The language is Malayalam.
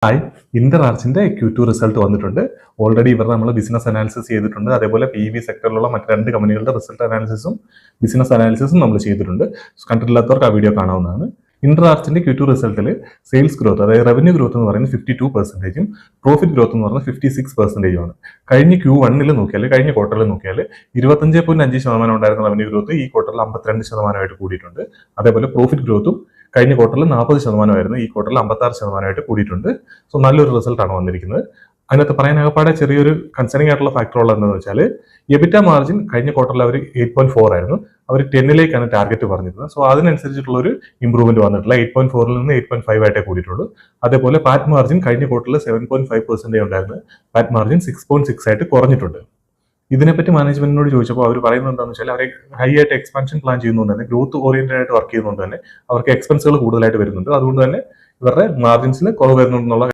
ഹായ്, ഇന്റർ ആർച്ചിന്റെ Q2 റിസൾട്ട് വന്നിട്ടുണ്ട്. ഓൾറെഡി ഇവർ നമ്മൾ ബിസിനസ് അനാലിസിസ് ചെയ്തിട്ടുണ്ട്. അതേപോലെ PV സെക്ടറിലുള്ള മറ്റ് 2 കമ്പനികളുടെ റിസൾട്ട് അനാലിസിസും ബിസിനസ് അനാലിസിസും നമ്മൾ ചെയ്തിട്ടുണ്ട്. കണ്ടിട്ടില്ലാത്തവർക്ക് ആ വീഡിയോ കാണാവുന്നതാണ്. ഇന്റർ ആർച്ചിന്റെ Q2 റിസൾട്ടിൽ സെയിൽസ് ഗ്രോത്ത്, അതായത് റവന്യൂ ഗ്രോത്ത് എന്ന് പറയുന്നത് 52%, പ്രോഫിറ്റ് ഗ്രോത്ത് എന്ന് പറയുന്നത് 56% ആണ്. കഴിഞ്ഞ Q1 നോക്കിയാൽ, കഴിഞ്ഞ ക്വാർട്ടറിൽ നോക്കിയാൽ 25.5% ഉണ്ടായിരുന്ന റവന്യൂ ഗ്രോത്ത് ഈ ക്വാർട്ടറിൽ 52% കൂടിയിട്ടുണ്ട്. അതേപോലെ പ്രോഫിറ്റ് ഗ്രോത്തും കഴിഞ്ഞ ക്വാർട്ടറിൽ 40% ഈ ക്വാർട്ടറിൽ 56% കൂടിയിട്ടുണ്ട്. സോ നല്ലൊരു റിസൾട്ടാണ് വന്നിരിക്കുന്നത്. അതിനകത്ത് പറയാനാകപ്പാടെ ചെറിയൊരു കൺസേണിംഗ് ആയിട്ടുള്ള ഫാക്ടർ ഉള്ളതെന്ന് വെച്ചാൽ എബിറ്റ മാർജിൻ കഴിഞ്ഞ ക്വാർട്ടറിൽ അവർ 8.4 ആയിരുന്നു. അവർ 10ലേക്കാണ് ടാർഗറ്റ് പറഞ്ഞിരുന്നത്. സോ അതിനനുസരിച്ചിട്ടുള്ള ഒരു ഇംപ്രൂവ്മെന്റ് വന്നിട്ടില്ല. 8.4ൽ നിന്ന് 8.5 ആയിട്ടേ കൂടിയിട്ടുള്ളൂ. അതേപോലെ പാറ്റ് മാർജിൻ കഴിഞ്ഞ ക്വാർട്ടറിൽ 7.5% ഉണ്ടായിരുന്നു. പാറ്റ് മാർജിൻ 6.6 ആയിട്ട് കുറഞ്ഞിട്ടുണ്ട്. ഇതിനെപ്പറ്റി മാനേജ്മെന്റിനോട് ചോദിച്ചപ്പോൾ അവർ പറയുന്നത് എന്താണെന്ന് വെച്ചാൽ അവർ ഹൈ ആയിട്ട് എക്സ്പാൻഷൻ പ്ലാൻ ചെയ്യുന്നതുകൊണ്ട് തന്നെ, ഗ്രോത്ത് ഓറിയന്റഡ് ആയിട്ട് വർക്ക് ചെയ്യുന്നതുകൊണ്ട് തന്നെ അവർക്ക് എക്സ്പെൻസുകൾ കൂടുതലായിട്ട് വരുന്നുണ്ട്. അതുകൊണ്ട് തന്നെ ഇവരുടെ മാർജിൻസിൽ കുറവ് വരുന്നുണ്ടെന്നുള്ള